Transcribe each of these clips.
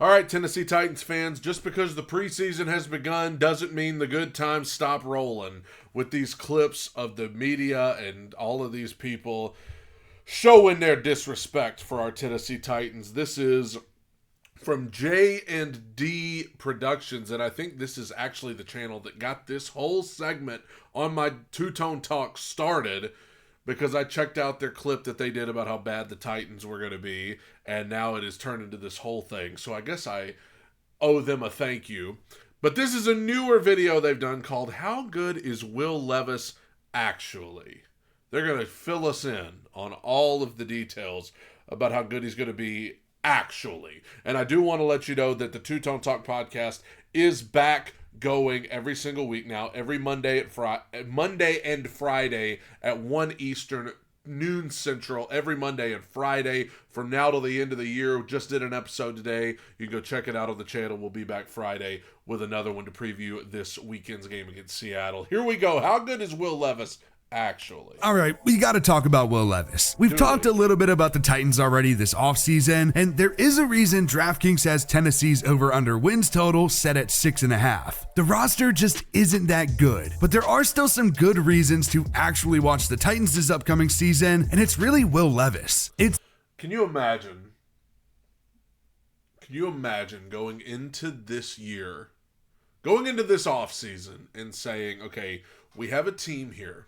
All right, Tennessee Titans fans, just because the preseason has begun doesn't mean the good times stop rolling. With these clips of the media and all of these people showing their disrespect for our Tennessee Titans. This is from J&D Productions, and I think this is actually the channel that got this whole segment on my two-tone talk started, because I checked out their clip that they did about how bad the Titans were going to be, and now it has turned into this whole thing. So I guess I owe them a thank you. But this is a newer video they've done called How Good is Will Levis Actually? They're going to fill us in on all of the details about how good he's going to be actually. And I do want to let you know that the Two Tone Talk podcast is back going every single week now, every Monday and Friday at 1 Eastern, noon Central, every Monday and Friday from now till the end of the year. Just did an episode today. You can go check it out on the channel. We'll be back Friday with another one to preview this weekend's game against Seattle. Here we go. How good is Will Levis actually? All right, we got to talk about Will Levis. We've talked a little bit about the Titans already this offseason, and there is a reason DraftKings has Tennessee's over-under wins total set at 6.5. The roster just isn't that good, but there are still some good reasons to actually watch the Titans this upcoming season, and it's really Will Levis. Can you imagine going into this year, going into this offseason and saying, okay, we have a team here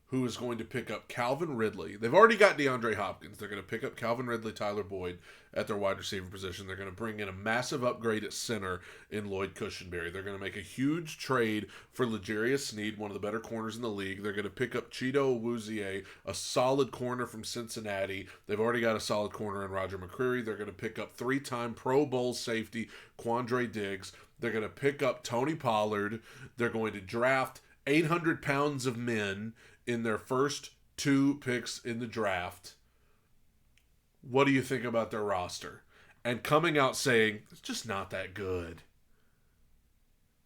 who is going to pick up Calvin Ridley. They've already got DeAndre Hopkins. They're going to pick up Calvin Ridley, Tyler Boyd at their wide receiver position. They're going to bring in a massive upgrade at center in Lloyd Cushenberry. They're going to make a huge trade for L'Jarius Sneed, one of the better corners in the league. They're going to pick up Chido Awuzie, a solid corner from Cincinnati. They've already got a solid corner in Roger McCreary. They're going to pick up three-time Pro Bowl safety Quandre Diggs. They're going to pick up Tony Pollard. They're going to draft 800 pounds of men in their first 2 picks in the draft. What do you think about their roster? And coming out saying, it's just not that good.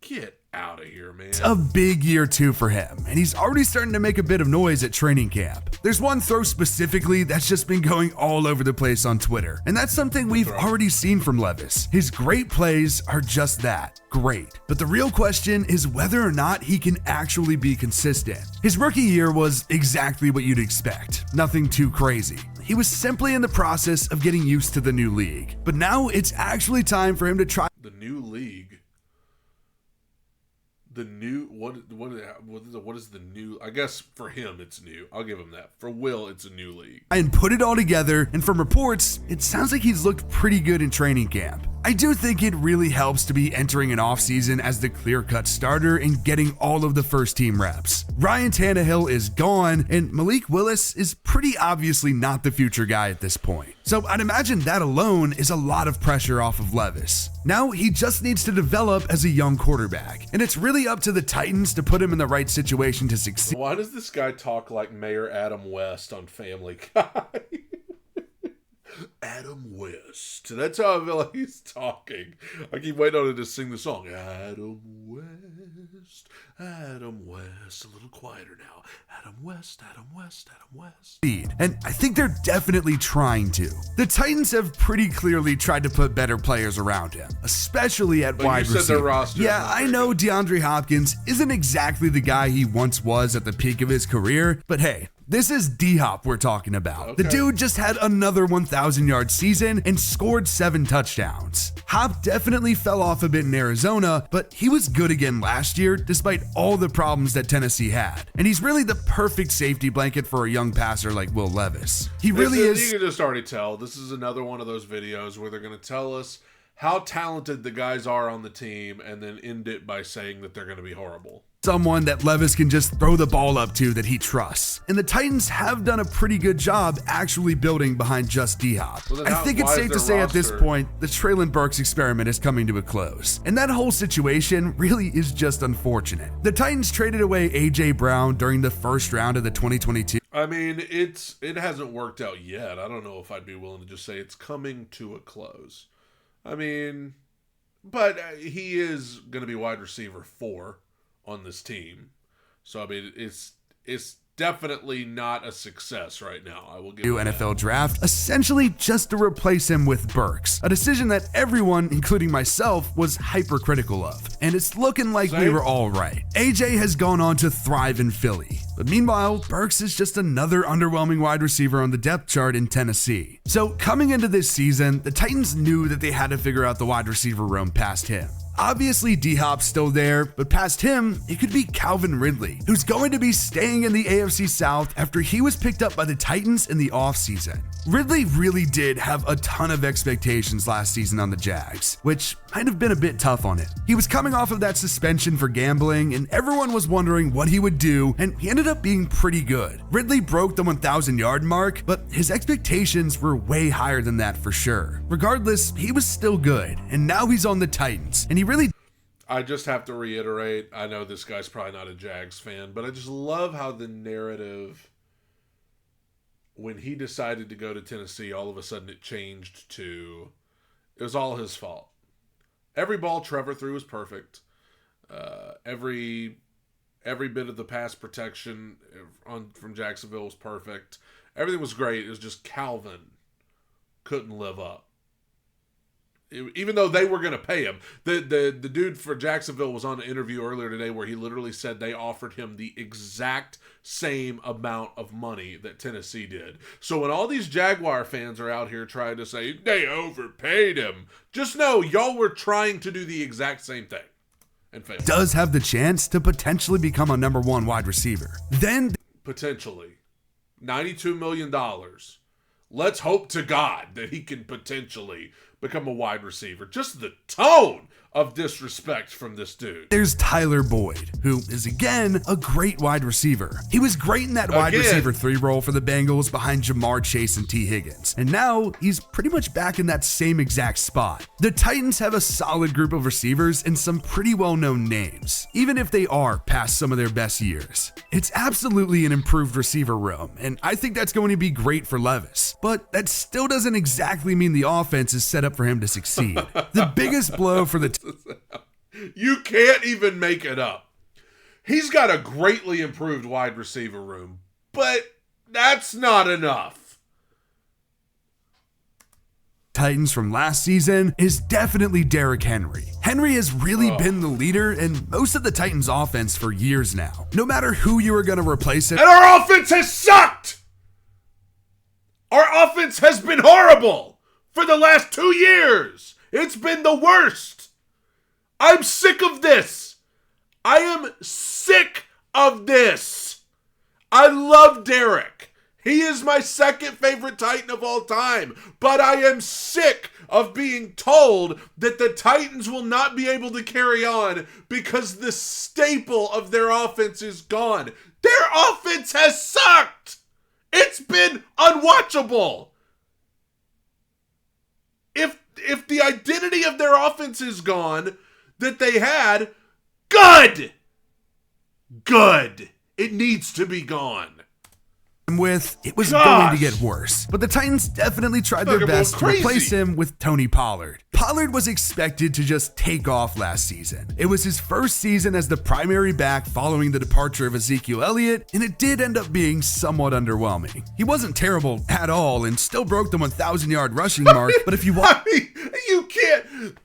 Get out of here, man. It's a big year too for him, and he's already starting to make a bit of noise at training camp. There's one throw specifically that's just been going all over the place on Twitter, and that's something we've already seen from Levis. His great plays are just that, great. But the real question is whether or not he can actually be consistent. His rookie year was exactly what you'd expect, nothing too crazy. He was simply in the process of getting used to the new league. But now it's actually time for him to try the new league. The new, what is the new? I guess for him it's new. I'll give him that. For Will, it's a new league. And put it all together, and from reports, it sounds like he's looked pretty good in training camp. I do think it really helps to be entering an offseason as the clear-cut starter and getting all of the first-team reps. Ryan Tannehill is gone, and Malik Willis is pretty obviously not the future guy at this point. So I'd imagine that alone is a lot of pressure off of Levis. Now he just needs to develop as a young quarterback, and it's really up to the Titans to put him in the right situation to succeed. Why does this guy talk like Mayor Adam West on Family Guy? Adam West. That's how I feel like he's talking. I keep waiting on him to sing the song. Adam West, Adam West. A little quieter now. Adam West, Adam West, Adam West. And I think they're definitely trying to. The Titans have pretty clearly tried to put better players around him, especially at wide receiver. Yeah, I know DeAndre Hopkins isn't exactly the guy he once was at the peak of his career, but hey, this is D-Hop we're talking about. Okay. The dude just had another 1,000-yard season and scored 7 touchdowns. Hop definitely fell off a bit in Arizona, but he was good again last year despite all the problems that Tennessee had. And he's really the perfect safety blanket for a young passer like Will Levis. He really is. You can just already tell. This is another one of those videos where they're going to tell us how talented the guys are on the team and then end it by saying that they're going to be horrible. Someone that Levis can just throw the ball up to that he trusts. And the Titans have done a pretty good job actually building behind just D-Hop. Well, I think it's safe to say at this point, the Treylon Burks experiment is coming to a close. And that whole situation really is just unfortunate. The Titans traded away A.J. Brown during the first round of the 2022. I mean, it hasn't worked out yet. I don't know if I'd be willing to just say it's coming to a close. I mean, but he is going to be wide receiver 4 on this team. So, I mean, it's definitely not a success right now. I will give new NFL draft, essentially just to replace him with Burks, a decision that everyone, including myself, was hypercritical of. And it's looking like we were all right. AJ has gone on to thrive in Philly. But meanwhile, Burks is just another underwhelming wide receiver on the depth chart in Tennessee. So coming into this season, the Titans knew that they had to figure out the wide receiver room past him. Obviously, D-Hop's still there, but past him, it could be Calvin Ridley, who's going to be staying in the AFC South after he was picked up by the Titans in the offseason. Ridley really did have a ton of expectations last season on the Jags, which might have been a bit tough on him. He was coming off of that suspension for gambling, and everyone was wondering what he would do, and he ended up being pretty good. Ridley broke the 1,000-yard mark, but his expectations were way higher than that for sure. Regardless, he was still good, and now he's on the Titans, and he really... I just have to reiterate, I know this guy's probably not a Jags fan, but I just love how the narrative, when he decided to go to Tennessee, all of a sudden it changed to, it was all his fault. Every ball Trevor threw was perfect. Every bit of the pass protection from Jacksonville was perfect. Everything was great. It was just Calvin couldn't live up. Even though they were going to pay him. The dude for Jacksonville was on an interview earlier today where he literally said they offered him the exact same amount of money that Tennessee did. So when all these Jaguar fans are out here trying to say they overpaid him, just know y'all were trying to do the exact same thing and failed. Does have the chance to potentially become a number one wide receiver. Then potentially $92 million. Let's hope to God that he can potentially become a wide receiver. Just the tone of disrespect from this dude. There's Tyler Boyd, who is again a great wide receiver. He was great in that wide receiver 3 role for the Bengals behind Jamar Chase and T. Higgins. And now he's pretty much back in that same exact spot. The Titans have a solid group of receivers and some pretty well-known names, even if they are past some of their best years. It's absolutely an improved receiver room, and I think that's going to be great for Levis. But that still doesn't exactly mean the offense is set up for him to succeed. The biggest blow for the you can't even make it up. He's got a greatly improved wide receiver room, but that's not enough. Titans from last season is definitely Derrick Henry. Henry has really been the leader in most of the Titans offense for years now. No matter who you are going to replace him. And our offense has sucked! Our offense has been horrible for the last 2 years. It's been the worst. I'm sick of this. I am sick of this. I love Derrick. He is my second favorite Titan of all time. But I am sick of being told that the Titans will not be able to carry on because the staple of their offense is gone. Their offense has sucked. It's been unwatchable. If the identity of their offense is gone that they had, good. It needs to be gone. It was going to get worse, but the Titans definitely tried their best to replace him with Tony Pollard. Pollard was expected to just take off last season. It was his first season as the primary back following the departure of Ezekiel Elliott, and it did end up being somewhat underwhelming. He wasn't terrible at all and still broke the 1,000-yard rushing mark, but if you want... you can't...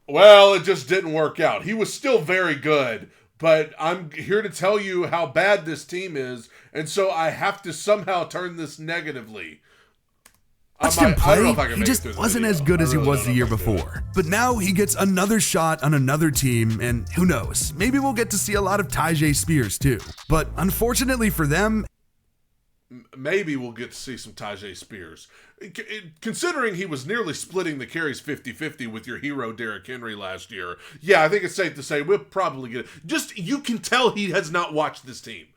Well, it just didn't work out. He was still very good, but I'm here to tell you how bad this team is, and so I have to somehow turn this negatively. Watched him play, he just wasn't as good as he was the year before. But now he gets another shot on another team, and who knows, maybe we'll get to see a lot of Tyjae Spears too. But unfortunately for them, maybe we'll get to see some Tyjae Spears. Considering he was nearly splitting the carries 50-50 with your hero Derrick Henry last year, yeah, I think it's safe to say we'll probably get it. Just, you can tell he has not watched this team.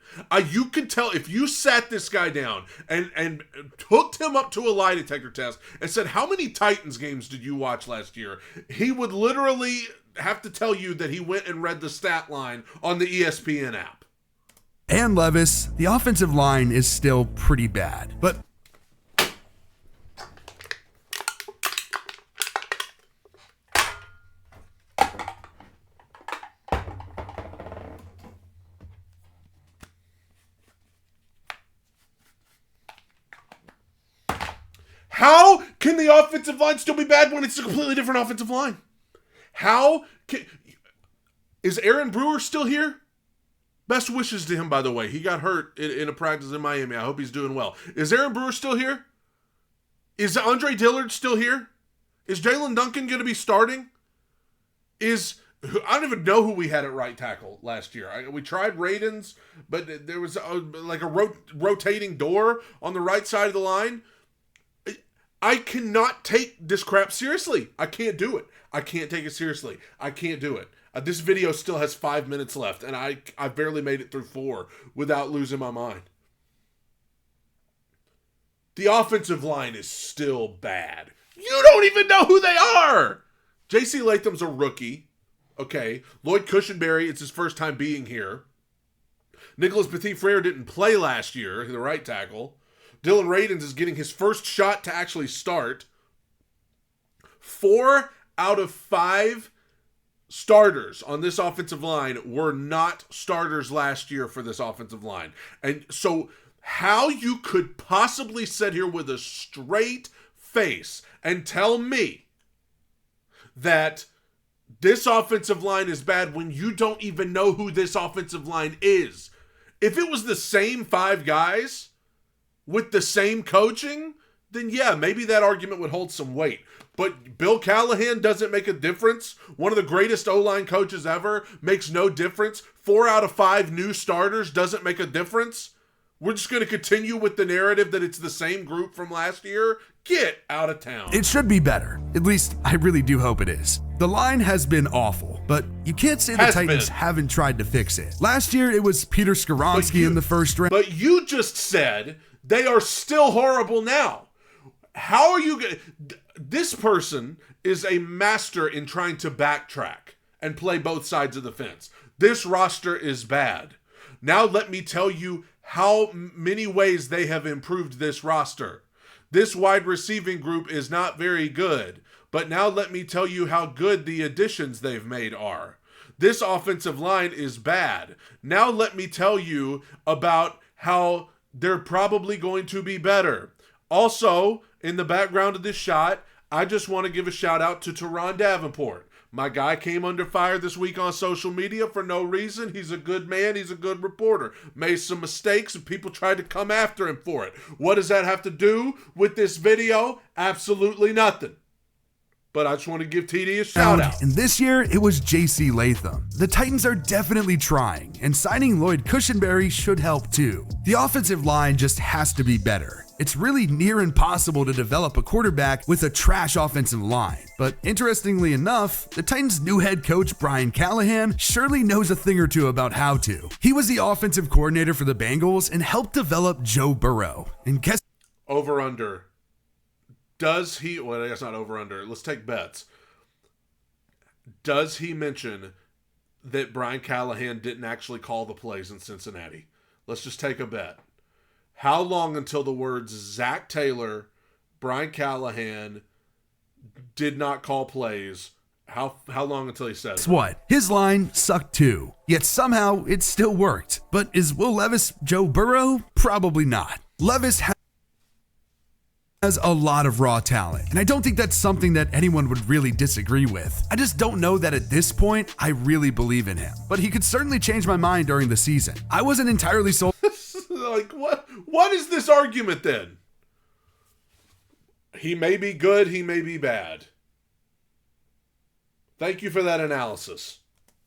You can tell if you sat this guy down and hooked him up to a lie detector test and said, how many Titans games did you watch last year? He would literally have to tell you that he went and read the stat line on the ESPN app. And Levis, the offensive line is still pretty bad, but How can the offensive line still be bad when it's a completely different offensive line? Is Aaron Brewer still here? Best wishes to him, by the way. He got hurt in a practice in Miami. I hope he's doing well. Is Aaron Brewer still here? Is Andre Dillard still here? Is Jalen Duncan going to be starting? I don't even know who we had at right tackle last year. We tried Radens, but there was a rotating door on the right side of the line. I cannot take this crap seriously. I can't do it. I can't take it seriously. I can't do it. This video still has 5 minutes left, and I barely made it through 4 without losing my mind. The offensive line is still bad. You don't even know who they are. J.C. Latham's a rookie. Okay. Lloyd Cushenberry, it's his first time being here. Nicholas Petit-Frere didn't play last year, the right tackle. Dylan Radens is getting his first shot to actually start. 4 out of 5 starters on this offensive line were not starters last year for this offensive line. And so how you could possibly sit here with a straight face and tell me that this offensive line is bad when you don't even know who this offensive line is. If it was the same 5 guys with the same coaching, then yeah, maybe that argument would hold some weight. But Bill Callahan doesn't make a difference. One of the greatest O-line coaches ever makes no difference. 4 out of 5 new starters doesn't make a difference. We're just going to continue with the narrative that it's the same group from last year. Get out of town. It should be better. At least, I really do hope it is. The line has been awful, but you can't say the Titans haven't tried to fix it. Last year, it was Peter Skoronski in the first round. But you just said they are still horrible now. How are you going to... This person is a master in trying to backtrack and play both sides of the fence. This roster is bad. Now let me tell you how many ways they have improved this roster. This wide receiving group is not very good, but now let me tell you how good the additions they've made are. This offensive line is bad. Now let me tell you about how they're probably going to be better. Also, in the background of this shot, I just want to give a shout out to Teron Davenport. My guy came under fire this week on social media for no reason. He's a good man. He's a good reporter. Made some mistakes and people tried to come after him for it. What does that have to do with this video? Absolutely nothing. But I just want to give TD a shout out. And this year, it was J.C. Latham. The Titans are definitely trying, and signing Lloyd Cushenberry should help too. The offensive line just has to be better. It's really near impossible to develop a quarterback with a trash offensive line. But interestingly enough, the Titans' new head coach, Brian Callahan, surely knows a thing or two about how to. He was the offensive coordinator for the Bengals and helped develop Joe Burrow. And guess... Over under. Does he... Well, I guess not over under. Let's take bets. Does he mention that Brian Callahan didn't actually call the plays in Cincinnati? Let's just take a bet. How long until the words Zach Taylor, Brian Callahan did not call plays? How long until he says what? His line sucked too. Yet somehow it still worked. But is Will Levis Joe Burrow? Probably not. Levis has a lot of raw talent, and I don't think that's something that anyone would really disagree with. I just don't know that at this point I really believe in him. But he could certainly change my mind during the season. I wasn't entirely sold. Like, what is this argument then? He may be good, he may be bad. Thank you for that analysis.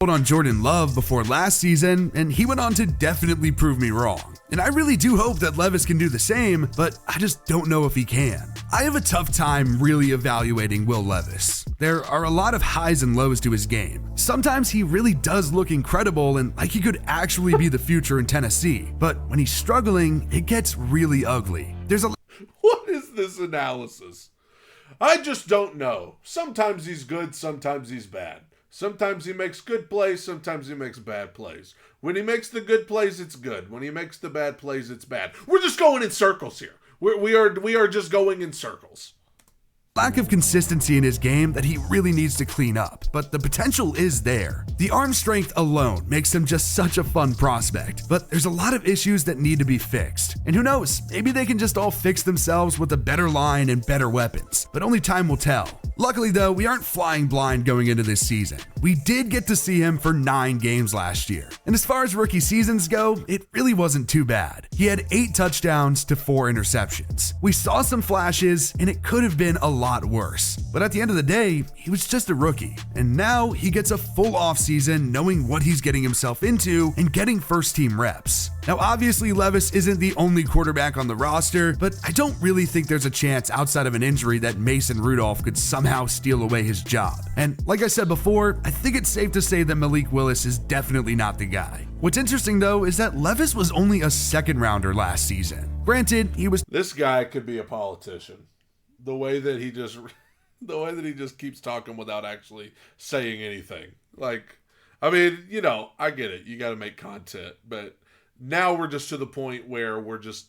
On Jordan Love before last season, and he went on to definitely prove me wrong. And I really do hope that Levis can do the same, but I just don't know if he can. I have a tough time really evaluating Will Levis. There are a lot of highs and lows to his game. Sometimes he really does look incredible and like he could actually be the future in Tennessee, but when he's struggling, it gets really ugly. What is this analysis? I just don't know. Sometimes he's good, sometimes he's bad. Sometimes he makes good plays, sometimes he makes bad plays. When he makes the good plays, it's good. When he makes the bad plays, it's bad. We're just going in circles here. We are just going in circles. Lack of consistency in his game that he really needs to clean up, but the potential is there. The arm strength alone makes him just such a fun prospect, but there's a lot of issues that need to be fixed. And who knows, maybe they can just all fix themselves with a better line and better weapons, but only time will tell. Luckily though, we aren't flying blind going into this season. We did get to see him for 9 games last year. And as far as rookie seasons go, it really wasn't too bad. He had 8 touchdowns to 4 interceptions. We saw some flashes, and it could have been a lot worse. But at the end of the day, he was just a rookie. And now he gets a full offseason knowing what he's getting himself into and getting first team reps. Now obviously Levis isn't the only quarterback on the roster, but I don't really think there's a chance outside of an injury that Mason Rudolph could somehow steal away his job. And like I said before, I think it's safe to say that Malik Willis is definitely not the guy. What's interesting though is that Levis was only a second rounder last season. Granted, he was— This guy could be a politician. The way that he just keeps talking without actually saying anything. Like, I mean, you know, I get it. You got to make content, but now we're just to the point where we're just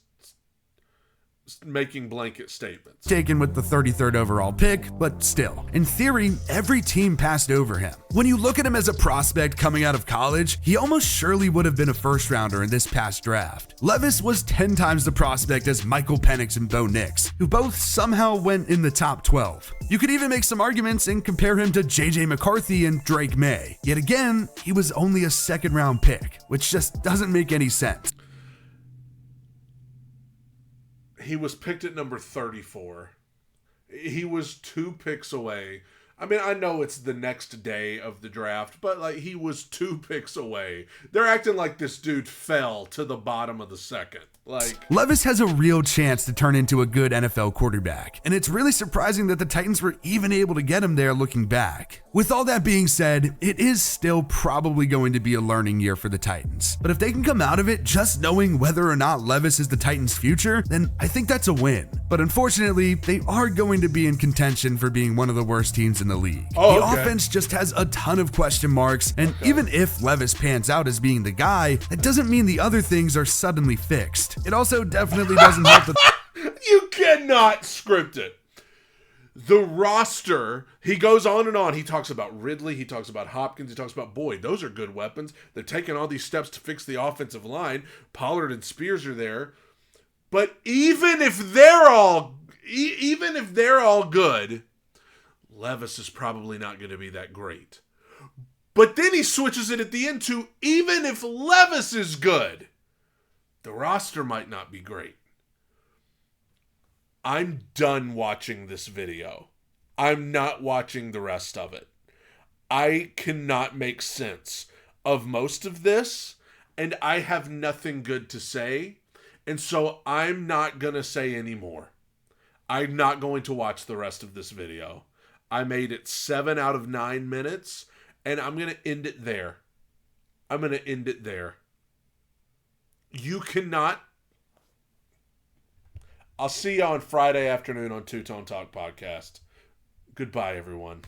making blanket statements. Taken with the 33rd overall pick, but still, in theory, every team passed over him. When you look at him as a prospect coming out of college, he almost surely would have been a first rounder in this past draft. Levis was 10 times the prospect as Michael Penix and Bo Nix, who both somehow went in the top 12. You could even make some arguments and compare him to JJ McCarthy and Drake May. Yet again, he was only a second round pick, which just doesn't make any sense. He was picked at number 34. He was 2 picks away. I mean, I know it's the next day of the draft, but like he was 2 picks away. They're acting like this dude fell to the bottom of the second. Like, Levis has a real chance to turn into a good NFL quarterback, and it's really surprising that the Titans were even able to get him there looking back. With all that being said, it is still probably going to be a learning year for the Titans. But if they can come out of it just knowing whether or not Levis is the Titans' future, then I think that's a win. But unfortunately, they are going to be in contention for being one of the worst teams in the league. The offense just has a ton of question marks, and even if Levis pans out as being the guy, that doesn't mean the other things are suddenly fixed. It also definitely doesn't help that you cannot script it. The roster, he goes on and on. He talks about Ridley, he talks about Hopkins, he talks about Boyd. Those are good weapons. They're taking all these steps to fix the offensive line. Pollard and Spears are there. But even if they're all good, Levis is probably not going to be that great. But then he switches it at the end to even if Levis is good, the roster might not be great. I'm done watching this video. I'm not watching the rest of it. I cannot make sense of most of this, and I have nothing good to say, and so I'm not going to say any more. I'm not going to watch the rest of this video. I made it 7 out of 9 minutes, and I'm going to end it there. You cannot. I'll see you on Friday afternoon on Two Tone Talk Podcast. Goodbye, everyone.